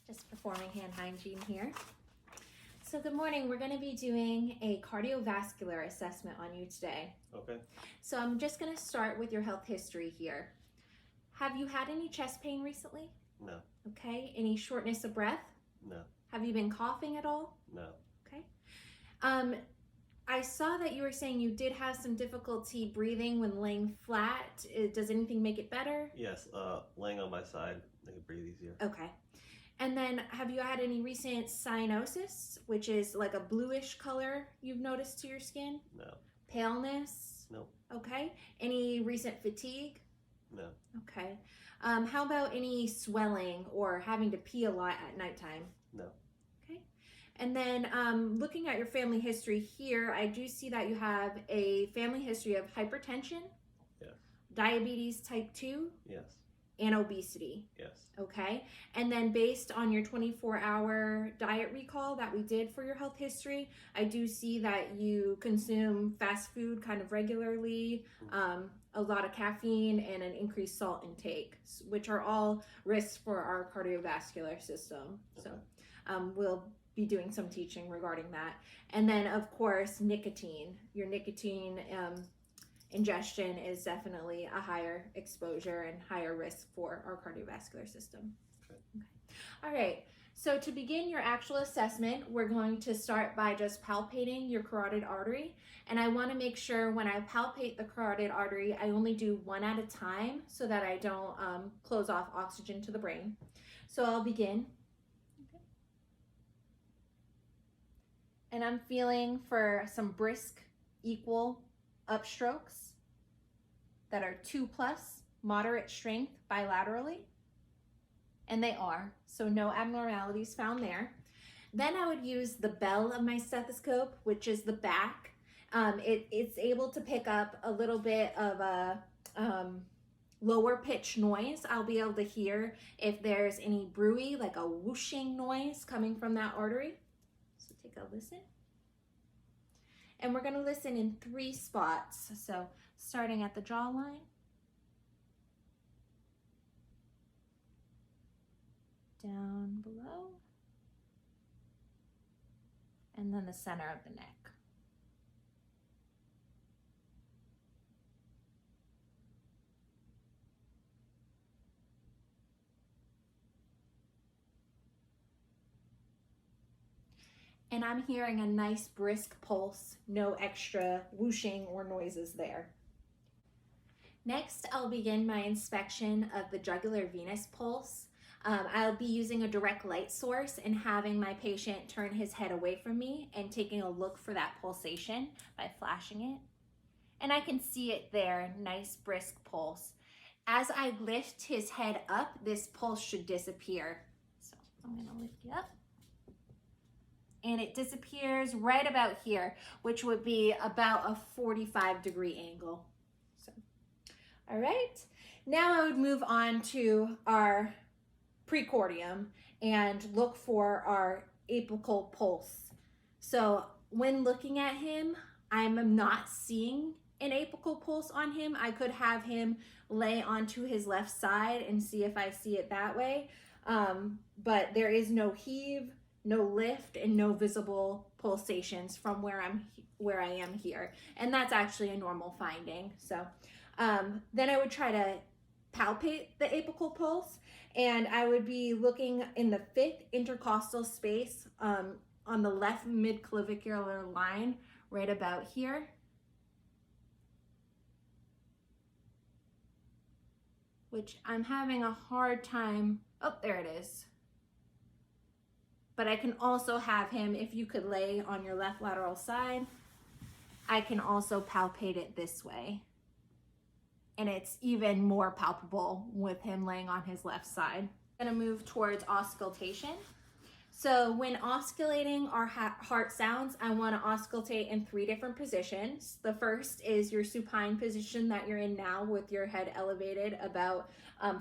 Just performing hand hygiene here. So good morning. We're going to be doing a cardiovascular assessment on you today. Okay. So I'm just going to start with your health history here. Have you had any chest pain recently? No. Okay. Any shortness of breath? No. Have you been coughing at all? No. Okay. I saw that you were saying you did have some difficulty breathing when laying flat. Does anything make it better? Yes. Laying on my side, I can breathe easier. Okay. And then have you had any recent cyanosis, which is like a bluish color you've noticed to your skin? No. Paleness? No. Okay. Any recent fatigue? No. Okay. How about any swelling or having to pee a lot at nighttime? No. Okay. And then looking at your family history here, I do see that you have a family history of hypertension, Yes. diabetes type 2, Yes. and obesity. Yes. Okay. And then based on your 24-hour diet recall that we did for your health history, I do see that you consume fast food kind of regularly, a lot of caffeine, and an increased salt intake, which are all risks for our cardiovascular system. Okay. So we'll be doing some teaching regarding that. And then, of course, nicotine. Your nicotine ingestion is definitely a higher exposure and higher risk for our cardiovascular system. Okay. All right. So to begin your actual assessment, we're going to start by just palpating your carotid artery. And I want to make sure when I palpate the carotid artery, I only do one at a time so that I don't close off oxygen to the brain. So I'll begin. Okay. And I'm feeling for some brisk, equal upstrokes that are 2+, moderate strength bilaterally. And they are, so no abnormalities found there. Then I would use the bell of my stethoscope, which is the back. It's able to pick up a little bit of a lower pitch noise. I'll be able to hear if there's any bruit, like a whooshing noise coming from that artery. So take a listen. And we're going to listen in 3 spots. So starting at the jawline, down below, and then the center of the neck. And I'm hearing a nice brisk pulse, no extra whooshing or noises there. Next, I'll begin my inspection of the jugular venous pulse. I'll be using a direct light source and having my patient turn his head away from me and taking a look for that pulsation by flashing it. And I can see it there, nice brisk pulse. As I lift his head up, this pulse should disappear. So I'm gonna lift you up. And it disappears right about here, which would be about a 45-degree angle. So, all right. Now I would move on to our precordium and look for our apical pulse. So when looking at him, I'm not seeing an apical pulse on him. I could have him lay onto his left side and see if I see it that way. But there is no heave, no lift, and no visible pulsations from where I am here. And that's actually a normal finding. So then I would try to palpate the apical pulse, and I would be looking in the 5th intercostal space on the left midclavicular line, right about here. Which I'm having a hard time, oh, there it is. But I can also have him, if you could lay on your left lateral side, I can also palpate it this way. And it's even more palpable with him laying on his left side. I'm gonna move towards auscultation. So when osculating our heart sounds, I wanna auscultate in 3 different positions. The first is your supine position that you're in now with your head elevated about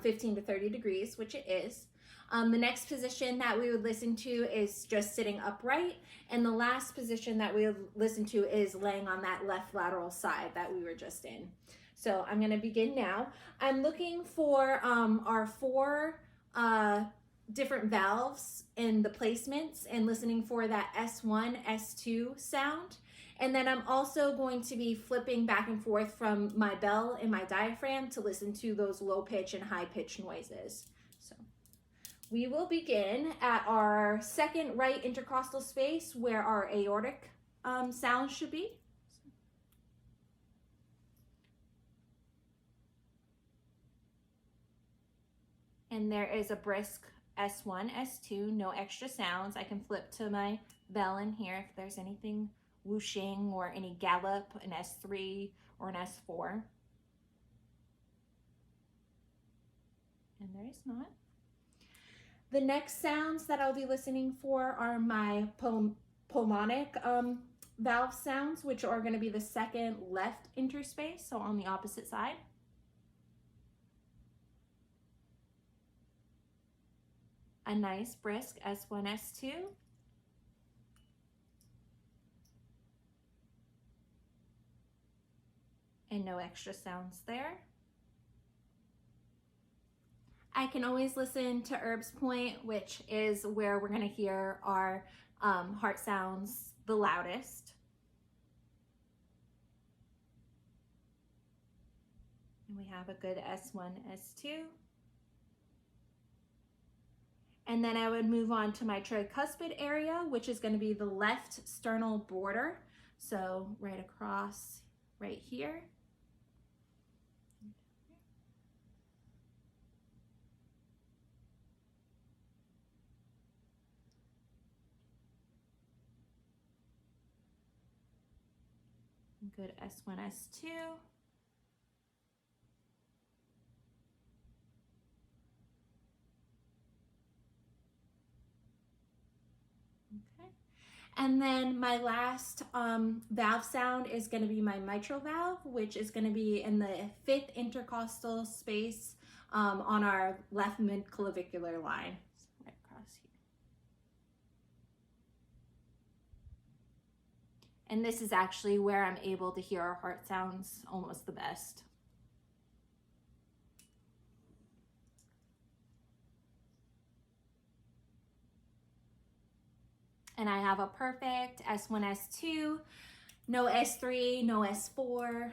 15 to 30 degrees, which it is. The next position that we would listen to is just sitting upright. And the last position that we would listen to is laying on that left lateral side that we were just in. So I'm gonna begin now. I'm looking for our 4 different valves and the placements and listening for that S1, S2 sound. And then I'm also going to be flipping back and forth from my bell and my diaphragm to listen to those low pitch and high pitch noises. So we will begin at our second right intercostal space where our aortic sound should be. And there is a brisk S1, S2, no extra sounds. I can flip to my bell in here if there's anything whooshing or any gallop, an S3 or an S4. And there is not. The next sounds that I'll be listening for are my pulmonic valve sounds, which are going to be the second left interspace, so on the opposite side. A nice brisk S1, S2. And no extra sounds there. I can always listen to Herb's Point, which is where we're going to hear our heart sounds the loudest. And we have a good S1, S2. And then I would move on to my tricuspid area, which is going to be the left sternal border. So right across right here. Good S1, S2. Okay. And then my last valve sound is going to be my mitral valve, which is going to be in the fifth intercostal space on our left midclavicular line. So right across here. And this is actually where I'm able to hear our heart sounds almost the best. And I have a perfect S1, S2, no S3, no S4,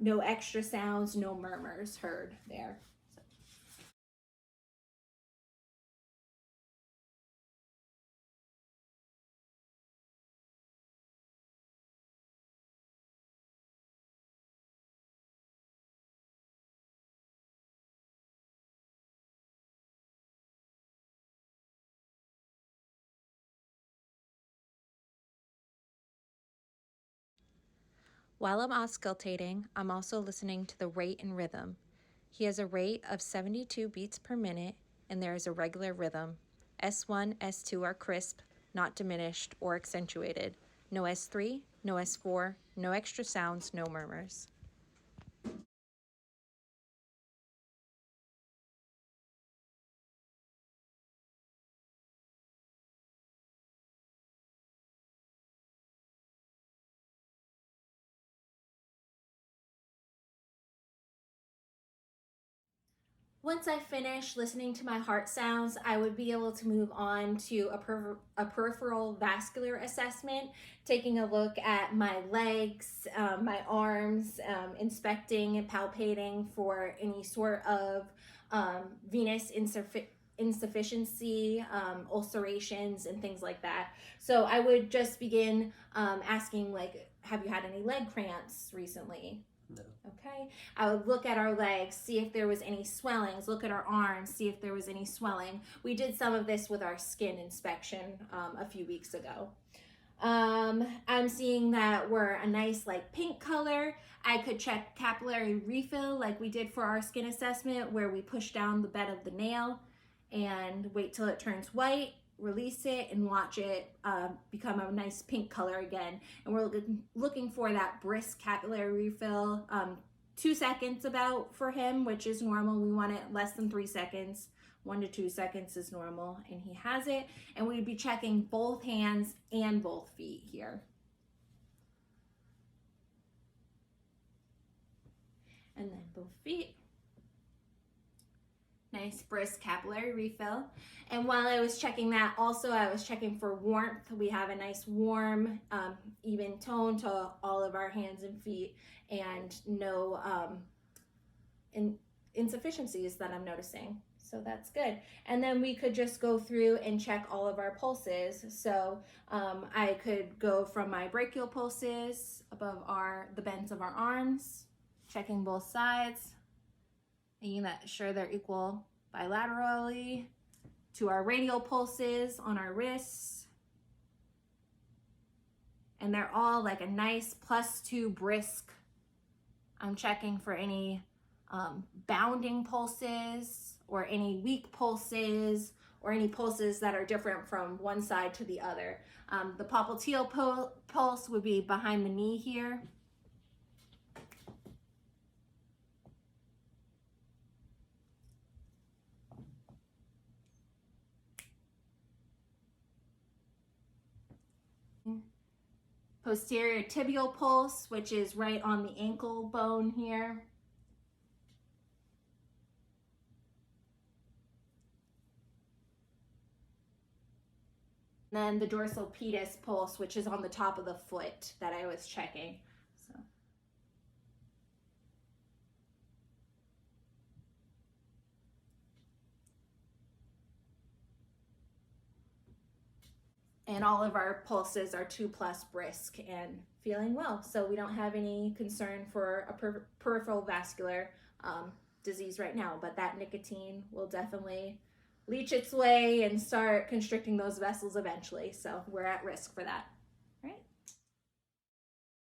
no extra sounds, no murmurs heard there. While I'm auscultating, I'm also listening to the rate and rhythm. He has a rate of 72 beats per minute, and there is a regular rhythm. S1, S2 are crisp, not diminished or accentuated. No S3, no S4, no extra sounds, no murmurs. Once I finish listening to my heart sounds, I would be able to move on to a peripheral vascular assessment, taking a look at my legs, my arms, inspecting and palpating for any sort of venous insufficiency, ulcerations, and things like that. So I would just begin asking, like, have you had any leg cramps recently? No. Okay, I would look at our legs, see if there was any swellings, look at our arms, see if there was any swelling. We did some of this with our skin inspection a few weeks ago. I'm seeing that we're a nice like pink color. I could check capillary refill like we did for our skin assessment, where we push down the bed of the nail and wait till it turns white, release it, and watch it become a nice pink color again. And we're looking for that brisk capillary refill, 2 seconds about for him, which is normal. We want it less than 3 seconds. 1 to 2 seconds is normal, and he has it. And we'd be checking both hands and both feet here. And then both feet. Nice brisk capillary refill. And while I was checking that, also I was checking for warmth. We have a nice warm, even tone to all of our hands and feet, and no insufficiencies that I'm noticing. So that's good. And then we could just go through and check all of our pulses. So I could go from my brachial pulses above the bends of our arms, checking both sides, making sure they're equal bilaterally, to our radial pulses on our wrists. And they're all like a nice +2 brisk. I'm checking for any bounding pulses or any weak pulses or any pulses that are different from one side to the other. The popliteal pulse would be behind the knee here. Posterior tibial pulse, which is right on the ankle bone here. Then the dorsal pedis pulse, which is on the top of the foot that I was checking. So. And all of our pulses are 2+ brisk and feeling well. So we don't have any concern for a peripheral vascular disease right now, but that nicotine will definitely leach its way and start constricting those vessels eventually. So we're at risk for that.